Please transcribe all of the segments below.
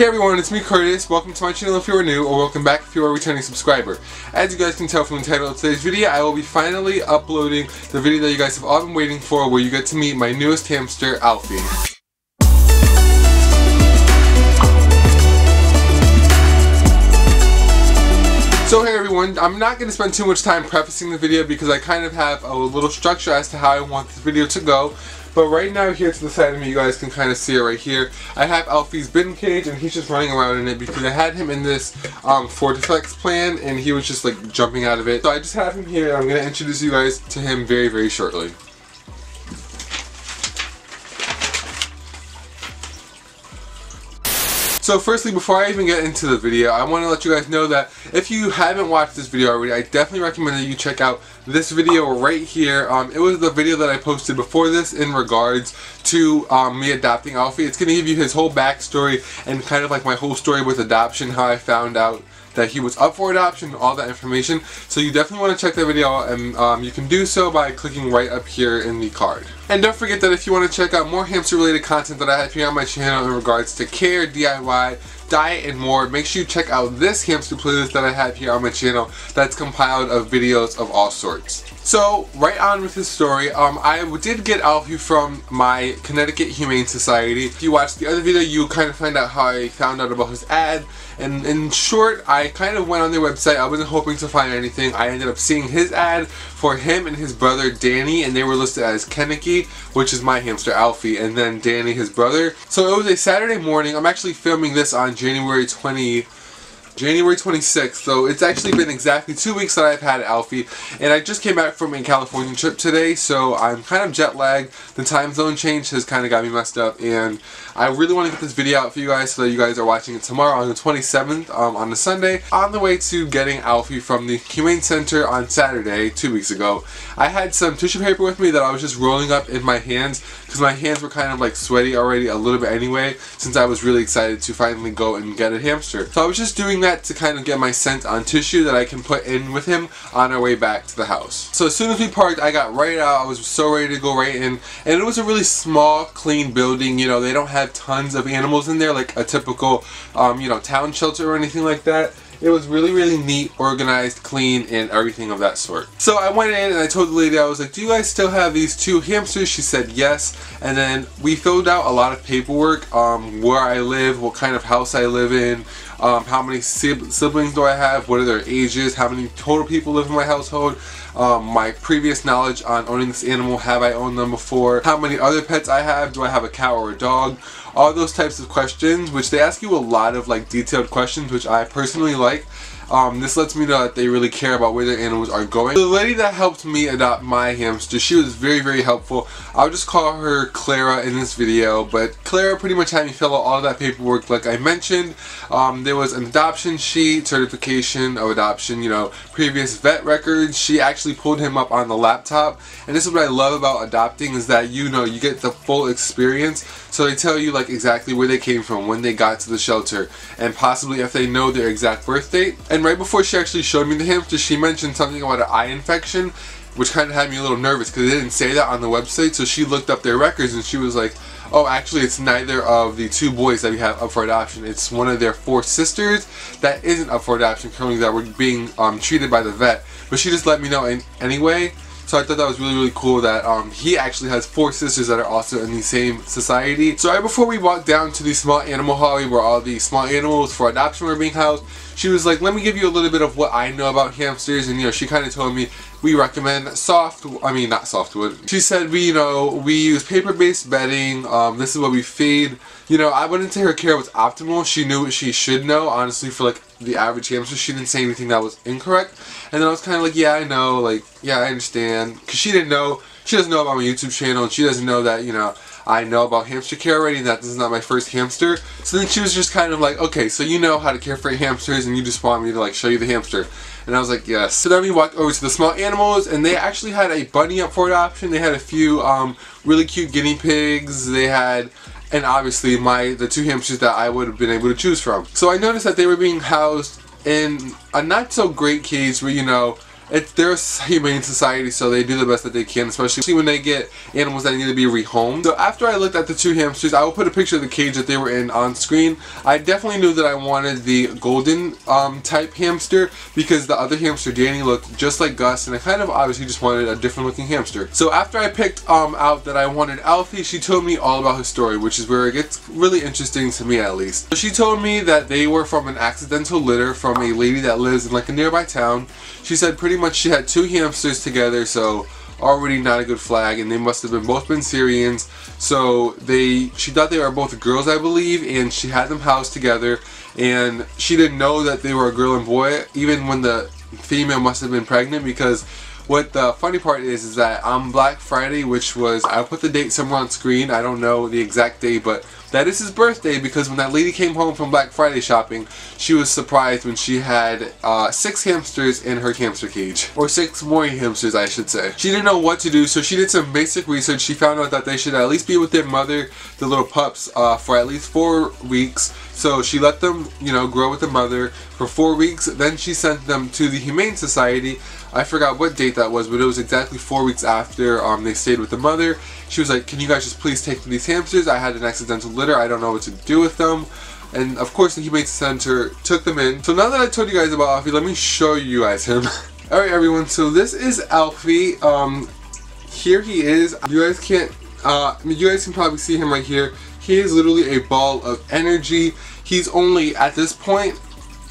Hey everyone, it's me Curtis. Welcome to my channel if you are new, or welcome back if you are a returning subscriber. As you guys can tell from the title of today's video, I will be finally uploading the video that you guys have all been waiting for, where you get to meet my newest hamster, ALFIE. So hey everyone, I'm not going to spend too much time prefacing the video because I kind of have a little structure as to how I want this video to go. But right now, here to the side of me, you guys can kind of see it right here. I have ALFIE's bin cage, and he's just running around in it because I had him in this Fortiflex plan, and he was just like jumping out of it. So I just have him here, and I'm going to introduce you guys to him very, very shortly. So firstly, before I even get into the video, I want to let you guys know that if you haven't watched this video already, I definitely recommend that you check out this video right here. It was the video that I posted before this in regards to me adopting ALFIE. It's going to give you his whole backstory and kind of like my whole story with adoption, how I found out that he was up for adoption, all that information. So you definitely want to check that video out, and you can do so by clicking right up here in the card. And don't forget that if you want to check out more hamster related content that I have here on my channel in regards to care, DIY, diet, and more, make sure you check out this hamster playlist that I have here on my channel that's compiled of videos of all sorts. So, right on with his story, I did get ALFIE from my Connecticut Humane Society. If you watched the other video, you kind of find out how I found out about his ad. And in short, I kind of went on their website. I wasn't hoping to find anything. I ended up seeing his ad for him and his brother Danny, and they were listed as Kenneki, which is my hamster ALFIE, and then Danny, his brother. So it was a Saturday morning. I'm actually filming this on January 26th, so it's actually been exactly 2 weeks that I've had ALFIE, and I just came back from a California trip today, so I'm kind of jet lagged. The time zone change has kind of got me messed up, and I really want to get this video out for you guys so that you guys are watching it tomorrow on the 27th, on a Sunday, on the way to getting ALFIE from the Humane Center on Saturday, 2 weeks ago. I had some tissue paper with me that I was just rolling up in my hands because my hands were kind of like sweaty already a little bit anyway, since I was really excited to finally go and get a hamster. So I was just doing that to kind of get my scent on tissue that I can put in with him on our way back to the house. So as soon as we parked, I got right out. I was so ready to go right in, and it was a really small, clean building. You know, they don't have tons of animals in there like a typical you know, town shelter or anything like that. It was really, really neat, organized, clean, and everything of that sort. So I went in and I told the lady, I was like, do you guys still have these 2 hamsters? She said yes. And then we filled out a lot of paperwork, where I live, what kind of house I live in, how many siblings do I have, what are their ages, how many total people live in my household, my previous knowledge on owning this animal, have I owned them before, how many other pets I have, do I have a cow or a dog, all those types of questions, which they ask you a lot of like detailed questions, which I personally like. This lets me know that they really care about where their animals are going. The lady that helped me adopt my hamster, she was very, very helpful. I'll just call her Clara in this video, but Clara pretty much had me fill out all of that paperwork like I mentioned. There was an adoption sheet, certification of adoption, you know, previous vet records. She actually pulled him up on the laptop, and this is what I love about adopting, is that, you know, you get the full experience. So they tell you like exactly where they came from, when they got to the shelter, and possibly if they know their exact birth date. And right before she actually showed me the hamster, she mentioned something about an eye infection, which kind of had me a little nervous because they didn't say that on the website. So she looked up their records and she was like, oh, actually it's neither of the 2 boys that we have up for adoption. It's one of their 4 sisters that isn't up for adoption currently, that were being treated by the vet. But she just let me know anyway. So I thought that was really, really cool that he actually has 4 sisters that are also in the same society. So right before we walked down to the small animal hallway where all the small animals for adoption were being housed, she was like, let me give you a little bit of what I know about hamsters. And, you know, she kind of told me we recommend not softwood. She said we use paper-based bedding. This is what we feed. You know, I wouldn't say her care was optimal. She knew what she should know, honestly, for like the average hamster. She didn't say anything that was incorrect. And then I was kind of like, yeah, I know, like, yeah, I understand. Because she doesn't know about my YouTube channel, and she doesn't know that, you know, I know about hamster care already, and that this is not my first hamster. So then she was just kind of like, okay, so you know how to care for your hamsters, and you just want me to like show you the hamster. And I was like, yes. So then we walked over to the small animals, and they actually had a bunny up for adoption. They had a few really cute guinea pigs. They had, and obviously the 2 hamsters that I would have been able to choose from. So I noticed that they were being housed in a not so great cage where, you know, they're a humane society, so they do the best that they can, especially when they get animals that need to be rehomed. So after I looked at the 2 hamsters, I will put a picture of the cage that they were in on screen. I definitely knew that I wanted the golden type hamster because the other hamster, Danny, looked just like Gus, and I kind of obviously just wanted a different looking hamster. So after I picked out that I wanted Alfie, she told me all about his story, which is where it gets really interesting to me, at least. So she told me that they were from an accidental litter from a lady that lives in like a nearby town. She said pretty much she had 2 hamsters together, so already not a good flag, and they must have both been Syrians. So she thought they were both girls, I believe, and she had them housed together, and she didn't know that they were a girl and boy, even when the female must have been pregnant, because what the funny part is that on Black Friday, which was, I'll put the date somewhere on screen, I don't know the exact day, but that is his birthday, because when that lady came home from Black Friday shopping, she was surprised when she had 6 hamsters in her hamster cage. Or 6 more hamsters, I should say. She didn't know what to do, so she did some basic research. She found out that they should at least be with their mother, the little pups, for at least 4 weeks. So she let them, you know, grow with the mother for 4 weeks. Then she sent them to the Humane Society. I forgot what date that was, but it was exactly 4 weeks after they stayed with the mother. She was like, can you guys just please take these hamsters? I had an accidental litter. I don't know what to do with them. And of course the Humane Center took them in. So now that I told you guys about Alfie, let me show you guys him. Alright everyone, so this is Alfie. Here he is. You guys can't, you guys can probably see him right here. He is literally a ball of energy. He's only, at this point,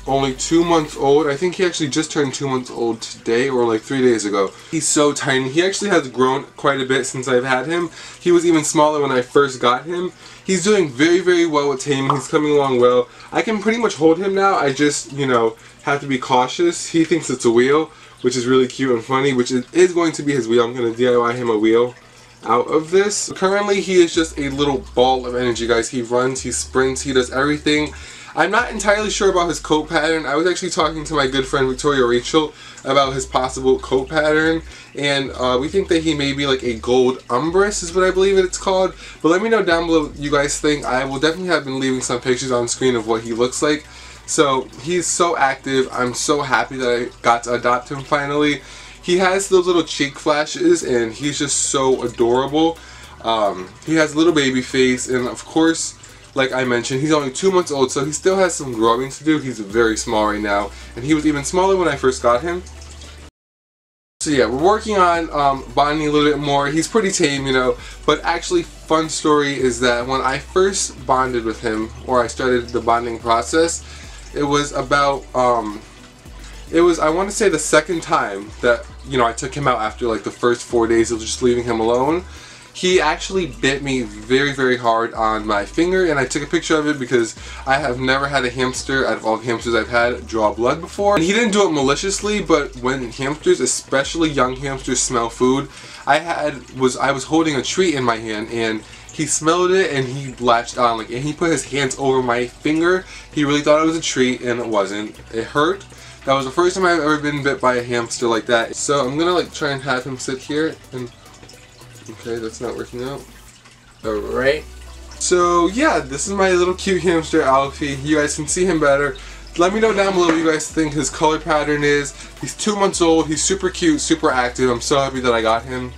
only 2 months old. I think he actually just turned 2 months old today, or like 3 days ago. He's so tiny. He actually has grown quite a bit since I've had him. He was even smaller when I first got him. He's doing very, very well with taming. He's coming along well. I can pretty much hold him now. I just, you know, have to be cautious. He thinks it's a wheel, which is really cute and funny, which is going to be his wheel. I'm going to DIY him a wheel out of this. Currently, he is just a little ball of energy, guys. He runs, he sprints, he does everything. I'm not entirely sure about his coat pattern. I was actually talking to my good friend Victoria Rachel about his possible coat pattern, and we think that he may be like a gold umbrus is what I believe it's called. But let me know down below what you guys think. I will definitely have been leaving some pictures on screen of what he looks like. So he's so active. I'm so happy that I got to adopt him finally. He has those little cheek flashes, and he's just so adorable. He has a little baby face, and of course, like I mentioned, he's only 2 months old, so he still has some growing to do. He's very small right now, and he was even smaller when I first got him. So yeah, we're working on bonding a little bit more. He's pretty tame, you know, but actually, fun story is that when I first bonded with him, or I started the bonding process, it was about, I want to say the second time that, you know, I took him out after like the first 4 days of just leaving him alone. He actually bit me very, very hard on my finger, and I took a picture of it because I have never had a hamster, out of all the hamsters I've had, draw blood before. And he didn't do it maliciously, but when hamsters, especially young hamsters, smell food, I was holding a treat in my hand, and he smelled it and he latched on, like, and he put his hands over my finger. He really thought it was a treat, and it wasn't. It hurt. That was the first time I've ever been bit by a hamster like that. So I'm gonna like try and have him sit here and. Okay, that's not working out. Alright. So yeah, this is my little cute hamster Alfie. You guys can see him better. Let me know down below what you guys think his color pattern is. He's 2 months old. He's super cute, super active. I'm so happy that I got him.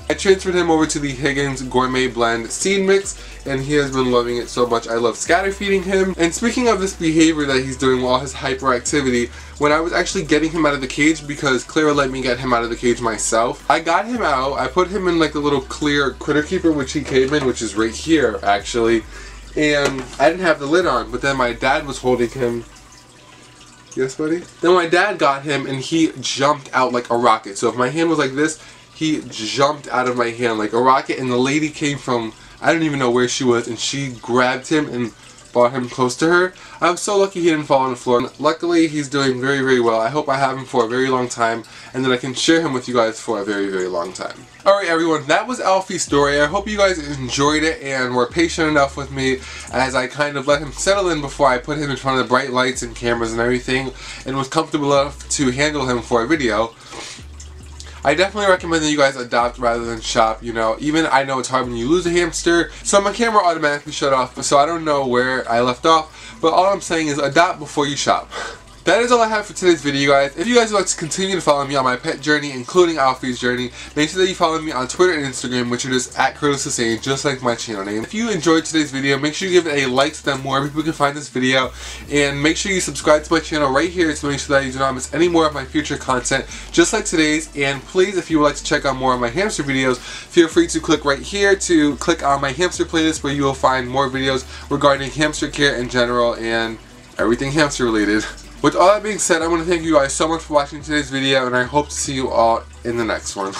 I transferred him over to the Higgins Gourmet Blend Seed Mix, and he has been loving it so much. I love scatter feeding him. And speaking of this behavior that he's doing while his hyperactivity, when I was actually getting him out of the cage, because Clara let me get him out of the cage myself, I got him out. I put him in like the little clear critter keeper, which he came in, which is right here actually, and I didn't have the lid on, but then my dad was holding him. Yes, buddy? Then my dad got him, and he jumped out like a rocket. So if my hand was like this, he jumped out of my hand like a rocket, and the lady came from, I don't even know where she was, and she grabbed him and brought him close to her. I was so lucky he didn't fall on the floor. Luckily, he's doing very, very well. I hope I have him for a very long time, and then I can share him with you guys for a very, very long time. Alright everyone, that was Alfie's story. I hope you guys enjoyed it and were patient enough with me as I kind of let him settle in before I put him in front of the bright lights and cameras and everything, and was comfortable enough to handle him for a video. I definitely recommend that you guys adopt rather than shop, you know. Even I know it's hard when you lose a hamster, so my camera automatically shut off, so I don't know where I left off, but all I'm saying is adopt before you shop. that is all I have for today's video, guys. If you guys would like to continue to follow me on my pet journey, including ALFIE's journey, make sure that you follow me on Twitter and Instagram, which are just @Lasane, just like my channel name. If you enjoyed today's video, make sure you give it a like so that more people can find this video, and make sure you subscribe to my channel right here to make sure that you do not miss any more of my future content, just like today's. And please, if you would like to check out more of my hamster videos, feel free to click right here to click on my hamster playlist, where you will find more videos regarding hamster care in general and everything hamster related. With all that being said, I want to thank you guys so much for watching today's video, and I hope to see you all in the next one.